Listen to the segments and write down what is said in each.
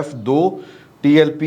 F2, TLP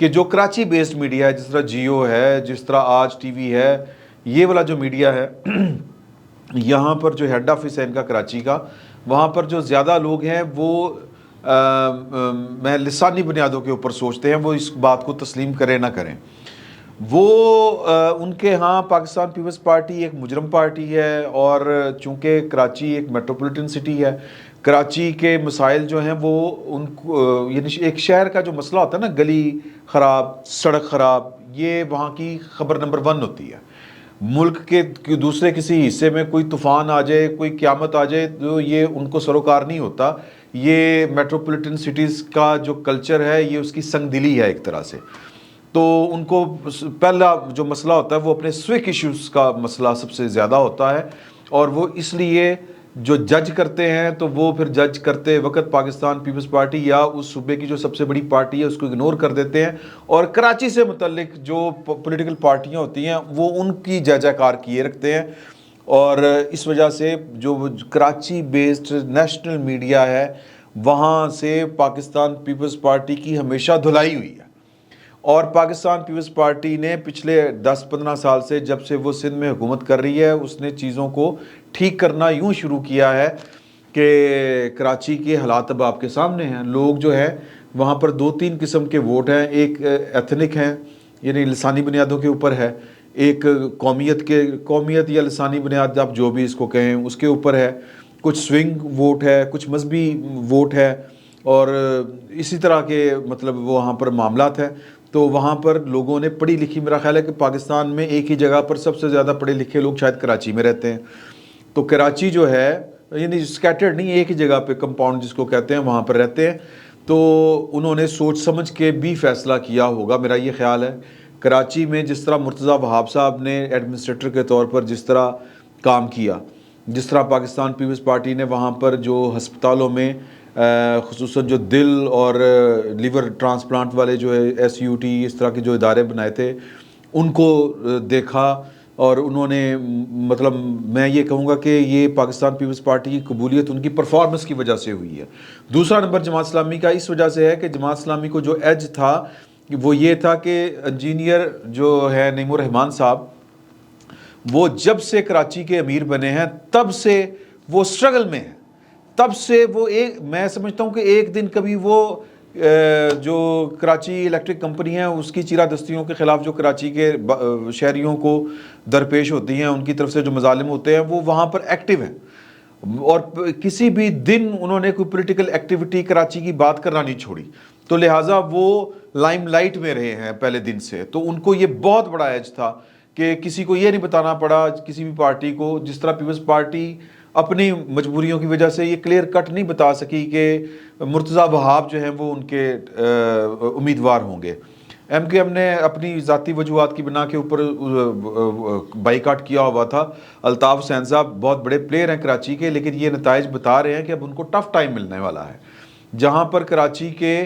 کہ جو Karachi based media ہے، جس طرح جیو ہے، جس طرح آج ٹی وی ہے، یہ والا جو میڈیا ہے یہاں پر جو ہیڈ آفس ہے ان کا کراچی کا، وہاں پر جو زیادہ لوگ ہیں وہ میں لسانی بنیادوں کے اوپر سوچتے ہیں، وہ اس بات کو تسلیم کریں نہ کریں، وہ ان کے ہاں پاکستان پیپلز پارٹی ایک مجرم پارٹی ہے، اور چونکہ کراچی ایک میٹروپولیٹن سٹی ہے، کراچی کے مسائل جو ہیں وہ ان کو یعنی ایک شہر کا جو مسئلہ ہوتا ہے نا، گلی خراب، سڑک خراب، یہ وہاں کی خبر نمبر 1 ہوتی ہے۔ ملک کے دوسرے کسی حصے میں کوئی طوفان آ جائے، کوئی قیامت آ جائے، تو یہ ان کو سروکار نہیں ہوتا۔ یہ میٹروپولیٹن سٹیز کا جو کلچر ہے، یہ اس کی سنگ دلی ہے ایک طرح سے۔ تو ان کو پہلا جو مسئلہ ہوتا ہے وہ اپنے سوک ایشوز کا مسئلہ سب سے زیادہ ہوتا ہے، اور وہ اس لیے جو جج کرتے ہیں تو وہ پھر جج کرتے وقت پاکستان پیپلز پارٹی یا اس صوبے کی جو سب سے بڑی پارٹی ہے اس کو اگنور کر دیتے ہیں، اور کراچی سے متعلق جو پولیٹیکل پارٹیاں ہوتی ہیں وہ ان کی جے جے کار کیے رکھتے ہیں، اور اس وجہ سے جو کراچی بیسڈ نیشنل میڈیا ہے وہاں سے پاکستان پیپلز پارٹی کی ہمیشہ دھلائی ہوئی ہے۔ اور پاکستان پیپلز پارٹی نے پچھلے 10-15 سال سے جب سے وہ سندھ میں حکومت کر رہی ہے، اس نے چیزوں کو ٹھیک کرنا یوں شروع کیا ہے کہ کراچی کے حالات اب آپ کے سامنے ہیں۔ لوگ جو ہے وہاں پر 2-3 قسم کے ووٹ ہیں، ایک ایتھنک ہیں یعنی لسانی بنیادوں کے اوپر ہے، ایک قومیت یا لسانی بنیاد آپ جو بھی اس کو کہیں اس کے اوپر ہے، کچھ سوئنگ ووٹ ہے، کچھ مذہبی ووٹ ہے، اور اسی طرح کے مطلب وہاں پر معاملات ہیں۔ تو وہاں پر لوگوں نے پڑھی لکھی، میرا خیال ہے کہ پاکستان میں ایک ہی جگہ پر سب سے زیادہ پڑھے لکھے لوگ شاید کراچی میں رہتے ہیں۔ تو کراچی جو ہے یعنی سکیٹرڈ نہیں، ایک ہی جگہ پہ کمپاؤنڈ جس کو کہتے ہیں وہاں پر رہتے ہیں، تو انہوں نے سوچ سمجھ کے بھی فیصلہ کیا ہوگا، میرا یہ خیال ہے۔ کراچی میں جس طرح مرتضیٰ وہاب صاحب نے ایڈمنسٹریٹر کے طور پر جس طرح کام کیا، جس طرح پاکستان پیپلز پارٹی نے وہاں پر جو ہسپتالوں میں خصوصاً جو دل اور لیور ٹرانسپلانٹ والے جو ہے ایس یو ٹی اس طرح کے جو ادارے بنائے تھے ان کو دیکھا، اور انہوں نے مطلب میں یہ کہوں گا کہ یہ پاکستان پیپلز پارٹی کی قبولیت ان کی پرفارمنس کی وجہ سے ہوئی ہے۔ دوسرا نمبر جماعت اسلامی کا اس وجہ سے ہے کہ جماعت اسلامی کو جو ایج تھا وہ یہ تھا کہ انجینئر جو ہے نعیم الرحمان صاحب، وہ جب سے کراچی کے امیر بنے ہیں تب سے وہ سٹرگل میں ہیں، تب سے وہ میں سمجھتا ہوں کہ ایک دن کبھی وہ جو کراچی الیکٹرک کمپنی ہے اس کی چیرہ دستیوں کے خلاف جو کراچی کے شہریوں کو درپیش ہوتی ہیں، ان کی طرف سے جو مظالم ہوتے ہیں، وہ وہاں پر ایکٹیو ہیں، اور کسی بھی دن انہوں نے کوئی پولیٹیکل ایکٹیویٹی کراچی کی بات کرنا نہیں چھوڑی، تو لہٰذا وہ لائم لائٹ میں رہے ہیں پہلے دن سے۔ تو ان کو یہ بہت بڑا ایج تھا کہ کسی کو یہ نہیں بتانا پڑا، کسی بھی پارٹی کو، جس طرح پیپلز پارٹی اپنی مجبوریوں کی وجہ سے یہ کلیئر کٹ نہیں بتا سکی کہ مرتضیٰ وہاب جو ہیں وہ ان کے امیدوار ہوں گے۔ ایم کیو ایم نے اپنی ذاتی وجوہات کی بنا کے اوپر بائیکاٹ کیا ہوا تھا۔ الطاف حسین صاحب بہت بڑے پلیئر ہیں کراچی کے، لیکن یہ نتائج بتا رہے ہیں کہ اب ان کو ٹف ٹائم ملنے والا ہے، جہاں پر کراچی کے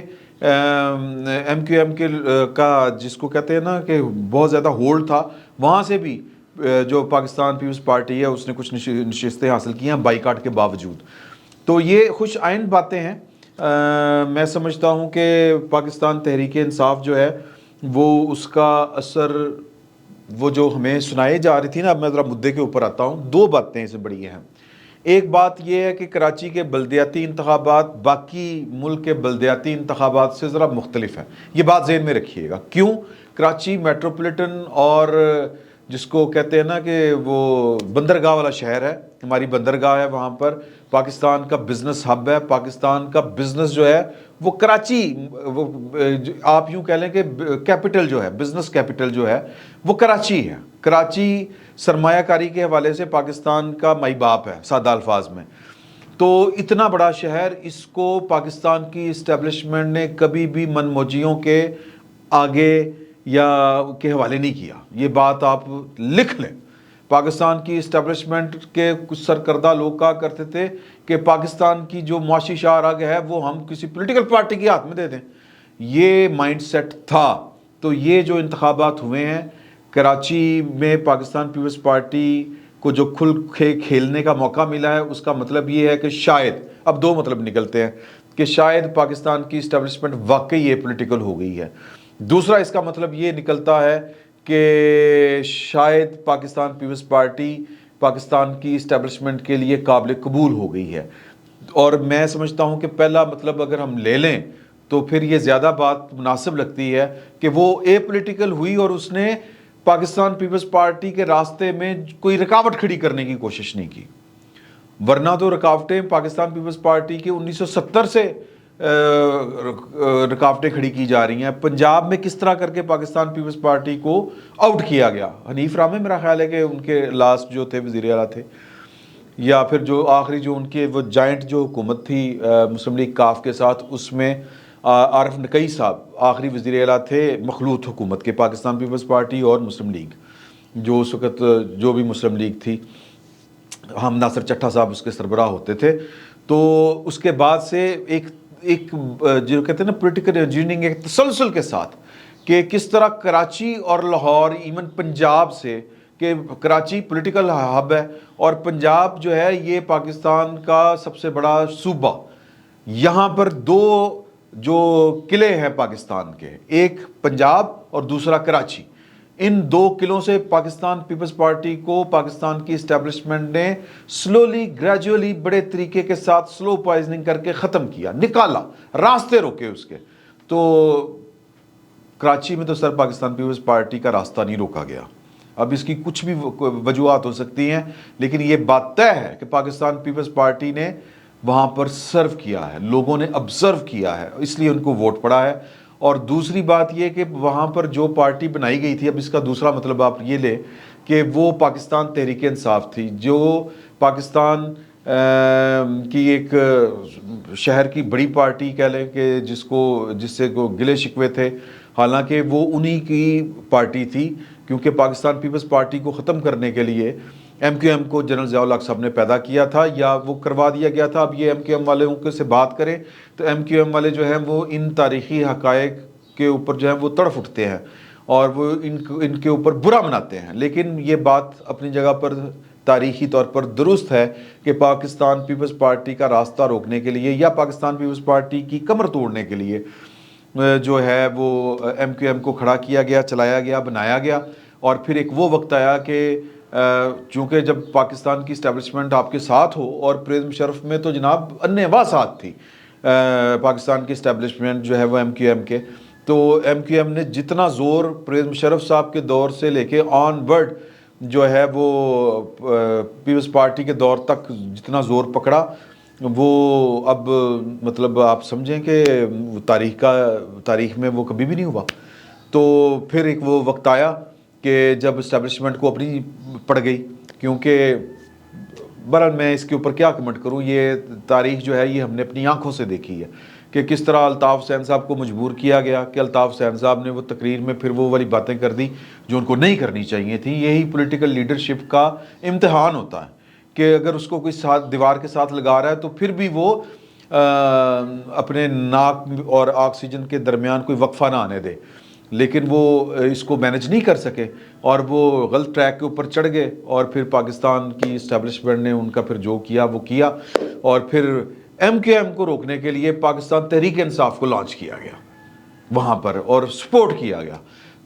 ایم کیو ایم کے کا جس کو کہتے ہیں نا کہ بہت زیادہ ہولڈ تھا، وہاں سے بھی جو پاکستان پیپلز پارٹی ہے اس نے کچھ نشستیں حاصل کی ہیں بائیکاٹ کے باوجود۔ تو یہ خوش آئند باتیں ہیں۔ میں سمجھتا ہوں کہ پاکستان تحریک انصاف جو ہے وہ اس کا اثر وہ جو ہمیں سنائی جا رہی تھی نا، اب میں ذرا مدعے کے اوپر آتا ہوں۔ 2 باتیں اس میں بڑی اہم۔ ایک بات یہ ہے کہ کراچی کے بلدیاتی انتخابات باقی ملک کے بلدیاتی انتخابات سے ذرا مختلف ہیں، یہ بات ذہن میں رکھیے گا۔ کیوں؟ کراچی میٹروپولیٹن اور جس کو کہتے ہیں نا کہ وہ بندرگاہ والا شہر ہے، ہماری بندرگاہ ہے، وہاں پر پاکستان کا بزنس ہب ہے، پاکستان کا بزنس جو ہے وہ کراچی، آپ یوں کہہ لیں کہ کیپٹل جو ہے، بزنس کیپٹل جو ہے وہ کراچی ہے۔ کراچی سرمایہ کاری کے حوالے سے پاکستان کا مائی باپ ہے سادہ الفاظ میں۔ تو اتنا بڑا شہر، اس کو پاکستان کی اسٹیبلشمنٹ نے کبھی بھی من موجیوں کے آگے یا کے حوالے نہیں کیا، یہ بات آپ لکھ لیں۔ پاکستان کی اسٹیبلشمنٹ کے کچھ سرکردہ لوگ کہا کرتے تھے کہ پاکستان کی جو معاشی شاہراہ ہے وہ ہم کسی پولیٹیکل پارٹی کے ہاتھ میں دے دیں، یہ مائنڈ سیٹ تھا۔ تو یہ جو انتخابات ہوئے ہیں کراچی میں، پاکستان پیپلز پارٹی کو جو کھل کے کھیلنے کا موقع ملا ہے، اس کا مطلب یہ ہے کہ شاید اب 2 مطلب نکلتے ہیں کہ شاید پاکستان کی اسٹیبلشمنٹ واقعی یہ پولیٹیکل ہو گئی ہے، دوسرا اس کا مطلب یہ نکلتا ہے کہ شاید پاکستان پیپلز پارٹی پاکستان کی اسٹیبلشمنٹ کے لیے قابل قبول ہو گئی ہے، اور میں سمجھتا ہوں کہ پہلا مطلب اگر ہم لے لیں تو پھر یہ زیادہ بات مناسب لگتی ہے کہ وہ اے پولیٹیکل ہوئی اور اس نے پاکستان پیپلز پارٹی کے راستے میں کوئی رکاوٹ کھڑی کرنے کی کوشش نہیں کی، ورنہ تو رکاوٹیں پاکستان پیپلز پارٹی کے 1970 سے رکاوٹیں کھڑی کی جا رہی ہیں۔ پنجاب میں کس طرح کر کے پاکستان پیپلز پارٹی کو آؤٹ کیا گیا، حنیف رامے میرا خیال ہے کہ ان کے لاسٹ جو تھے وزیر اعلیٰ تھے، یا پھر جو آخری جو ان کے وہ جائنٹ جو حکومت تھی مسلم لیگ کاف کے ساتھ، اس میں عارف نقی صاحب آخری وزیر اعلیٰ تھے مخلوط حکومت کے، پاکستان پیپلز پارٹی اور مسلم لیگ، جو اس وقت جو بھی مسلم لیگ تھی، ہم ناصر چٹھا صاحب اس کے سربراہ ہوتے تھے۔ تو اس کے بعد سے ایک جو کہتے ہیں نا پولیٹیکل انجینئرنگ ایک تسلسل کے ساتھ، کہ کس طرح کراچی اور لاہور ایون پنجاب سے، کہ کراچی پولیٹیکل ہب ہے اور پنجاب جو ہے یہ پاکستان کا سب سے بڑا صوبہ، یہاں پر دو جو قلعے ہیں پاکستان کے، ایک پنجاب اور دوسرا کراچی، ان دو قلعوں سے پاکستان پیپلز پارٹی کو پاکستان کی اسٹیبلشمنٹ نے سلولی گریجولی بڑے طریقے کے ساتھ سلو پوائزننگ کر کے ختم کیا، نکالا، راستے روکے اس کے۔ تو کراچی میں تو سر پاکستان پیپلز پارٹی کا راستہ نہیں روکا گیا، اب اس کی کچھ بھی وجوہات ہو سکتی ہیں، لیکن یہ بات طے ہے کہ پاکستان پیپلز پارٹی نے وہاں پر سرو کیا ہے، لوگوں نے آبزرو کیا ہے، اس لیے ان کو ووٹ پڑا ہے۔ اور دوسری بات یہ کہ وہاں پر جو پارٹی بنائی گئی تھی، اب اس کا دوسرا مطلب آپ یہ لیں کہ وہ پاکستان تحریک انصاف تھی، جو پاکستان کی ایک شہر کی بڑی پارٹی کہہ لیں کہ جس سے گلے شکوے تھے، حالانکہ وہ انہی کی پارٹی تھی، کیونکہ پاکستان پیپلز پارٹی کو ختم کرنے کے لیے ایم کیو ایم کو جنرل ضیاء الحق صاحب نے پیدا کیا تھا، یا وہ کروا دیا گیا تھا۔ اب یہ ایم کیو ایم والوں سے بات کریں تو ایم کیو ایم والے جو ہیں وہ ان تاریخی حقائق کے اوپر جو ہیں وہ تڑف اٹھتے ہیں اور وہ ان کے اوپر برا مناتے ہیں، لیکن یہ بات اپنی جگہ پر تاریخی طور پر درست ہے کہ پاکستان پیپلز پارٹی کا راستہ روکنے کے لیے یا پاکستان پیپلز پارٹی کی کمر توڑنے کے لیے جو ہے وہ ایم کیو ایم کو کھڑا کیا گیا، چلایا گیا، بنایا گیا۔ اور پھر ایک وہ وقت آیا کہ چونکہ جب پاکستان کی اسٹیبلشمنٹ آپ کے ساتھ ہو، اور پرویز مشرف میں تو جناب انیوا ساتھ تھی پاکستان کی اسٹیبلشمنٹ جو ہے وہ ایم کیو ایم کے، تو ایم کیو ایم نے جتنا زور پرویز مشرف صاحب کے دور سے لے کے آن ورڈ جو ہے وہ پیپلز پارٹی کے دور تک جتنا زور پکڑا، وہ اب مطلب آپ سمجھیں کہ تاریخ میں وہ کبھی بھی نہیں ہوا۔ تو پھر ایک وہ وقت آیا کہ جب اسٹیبلشمنٹ کو اپنی پڑ گئی، کیونکہ بہرحال میں اس کے اوپر کیا کمنٹ کروں، یہ تاریخ جو ہے یہ ہم نے اپنی آنکھوں سے دیکھی ہے کہ کس طرح الطاف حسین صاحب کو مجبور کیا گیا کہ الطاف حسین صاحب نے وہ تقریر میں پھر وہ والی باتیں کر دی جو ان کو نہیں کرنی چاہیے تھیں۔ یہی پولیٹیکل لیڈرشپ کا امتحان ہوتا ہے کہ اگر اس کو کوئی ساتھ دیوار کے ساتھ لگا رہا ہے تو پھر بھی وہ اپنے ناک اور آکسیجن کے درمیان کوئی وقفہ نہ آنے دے، لیکن وہ اس کو مینج نہیں کر سکے اور وہ غلط ٹریک کے اوپر چڑھ گئے، اور پھر پاکستان کی اسٹیبلشمنٹ نے ان کا پھر جو کیا وہ کیا، اور پھر ایم کیو ایم کو روکنے کے لیے پاکستان تحریک انصاف کو لانچ کیا گیا وہاں پر اور سپورٹ کیا گیا۔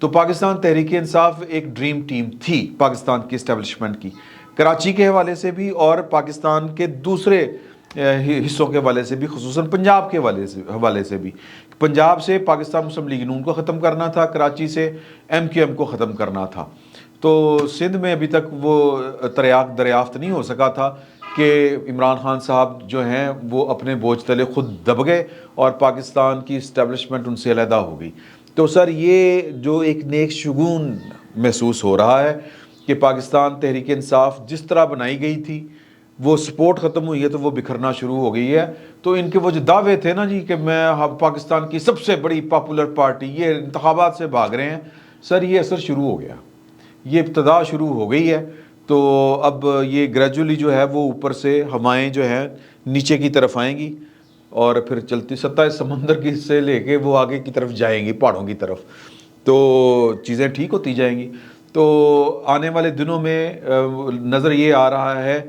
تو پاکستان تحریک انصاف ایک ڈریم ٹیم تھی پاکستان کی اسٹیبلشمنٹ کی، کراچی کے حوالے سے بھی اور پاکستان کے دوسرے حصوں کے حوالے سے بھی، خصوصاً پنجاب کے حوالے سے بھی۔ پنجاب سے پاکستان مسلم لیگ نون کو ختم کرنا تھا، کراچی سے ایم کیو ایم کو ختم کرنا تھا۔ تو سندھ میں ابھی تک وہ تریاق دریافت نہیں ہو سکا تھا کہ عمران خان صاحب جو ہیں وہ اپنے بوجھ تلے خود دب گئے اور پاکستان کی اسٹیبلشمنٹ ان سے علیحدہ ہو گئی۔ تو سر یہ جو ایک نیک شگون محسوس ہو رہا ہے کہ پاکستان تحریک انصاف جس طرح بنائی گئی تھی، وہ سپورٹ ختم ہوئی ہے تو وہ بکھرنا شروع ہو گئی ہے۔ تو ان کے وہ جو دعوے تھے نا جی کہ میں پاکستان کی سب سے بڑی پاپولر پارٹی، یہ انتخابات سے بھاگ رہے ہیں، سر یہ اثر شروع ہو گیا، یہ ابتدا شروع ہو گئی ہے۔ تو اب یہ گریجولی جو ہے وہ اوپر سے ہوائیں جو ہیں نیچے کی طرف آئیں گی اور پھر چلتی سطح سمندر کی سے لے کے وہ آگے کی طرف جائیں گی، پہاڑوں کی طرف، تو چیزیں ٹھیک ہوتی جائیں گی۔ تو آنے والے دنوں میں نظر یہ آ رہا ہے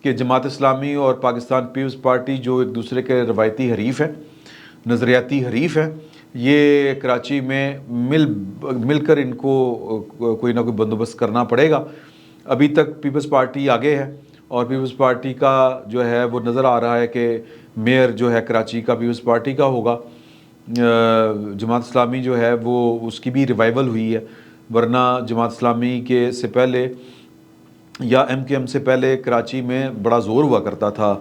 کہ جماعت اسلامی اور پاکستان پیپلز پارٹی جو ایک دوسرے کے روایتی حریف ہیں، نظریاتی حریف ہیں، یہ کراچی میں مل کر ان کو کوئی نہ کوئی بندوبست کرنا پڑے گا۔ ابھی تک پیپلز پارٹی آگے ہے اور پیپلز پارٹی کا جو ہے وہ نظر آ رہا ہے کہ میئر جو ہے کراچی کا پیپلز پارٹی کا ہوگا۔ جماعت اسلامی جو ہے وہ اس کی بھی ریوائول ہوئی ہے، ورنہ جماعت اسلامی کے سے پہلے یا ایم کیو ایم سے پہلے کراچی میں بڑا زور ہوا کرتا تھا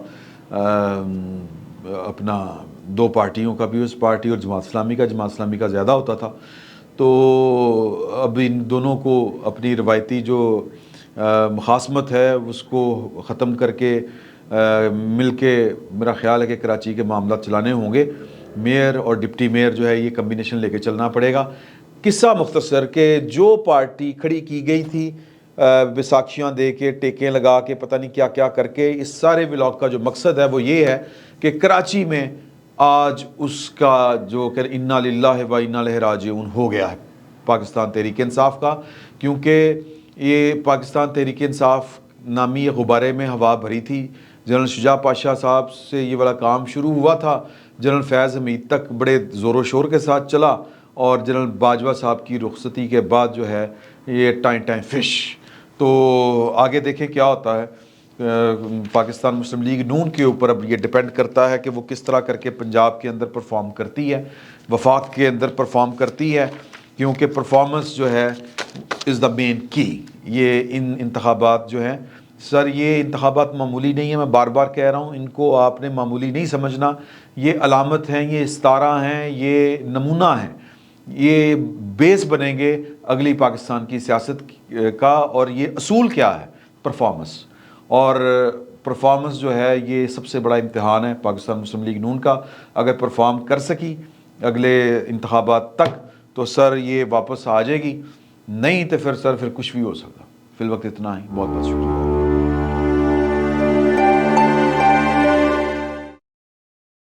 اپنا دو پارٹیوں کا، پیپلز پارٹی اور جماعت اسلامی کا زیادہ ہوتا تھا۔ تو اب ان دونوں کو اپنی روایتی جو مخاصمت ہے اس کو ختم کر کے مل کے میرا خیال ہے کہ کراچی کے معاملات چلانے ہوں گے۔ میئر اور ڈپٹی میئر جو ہے یہ کمبینیشن لے کے چلنا پڑے گا۔ قصہ مختصر کہ جو پارٹی کھڑی کی گئی تھی بیساکھیاں دے کے، ٹیکیں لگا کے، پتہ نہیں کیا کیا کر کے، اس سارے ولاگ کا جو مقصد ہے وہ یہ ہے کہ کراچی میں آج اس کا جو کہ انا للہ و انا الیہ راجعون ہو گیا ہے پاکستان تحریک انصاف کا، کیونکہ یہ پاکستان تحریک انصاف نامی غبارے میں ہوا بھری تھی۔ جنرل شجاع پاشا صاحب سے یہ والا کام شروع ہوا تھا، جنرل فیض حمید تک بڑے زور و شور کے ساتھ چلا، اور جنرل باجوہ صاحب کی رخصتی کے بعد جو ہے یہ ٹائیں فش۔ تو آگے دیکھیں کیا ہوتا ہے۔ پاکستان مسلم لیگ نون کے اوپر اب یہ ڈیپینڈ کرتا ہے کہ وہ کس طرح کر کے پنجاب کے اندر پرفارم کرتی ہے، وفاق کے اندر پرفارم کرتی ہے، کیونکہ پرفارمنس جو ہے از دا مین کی۔ یہ ان انتخابات جو ہیں سر، یہ انتخابات معمولی نہیں ہیں، میں بار بار کہہ رہا ہوں، ان کو آپ نے معمولی نہیں سمجھنا۔ یہ علامت ہیں، یہ استارہ ہیں، یہ نمونہ ہیں، یہ بیس بنیں گے اگلی پاکستان کی سیاست کا۔ اور یہ اصول کیا ہے؟ پرفارمنس، اور پرفارمنس جو ہے یہ سب سے بڑا امتحان ہے پاکستان مسلم لیگ نون کا۔ اگر پرفارم کر سکی اگلے انتخابات تک تو سر یہ واپس آ جائے گی، نہیں تو پھر سر پھر کچھ بھی ہو سکتا۔ فی الوقت اتنا ہی، بہت بہت شکریہ۔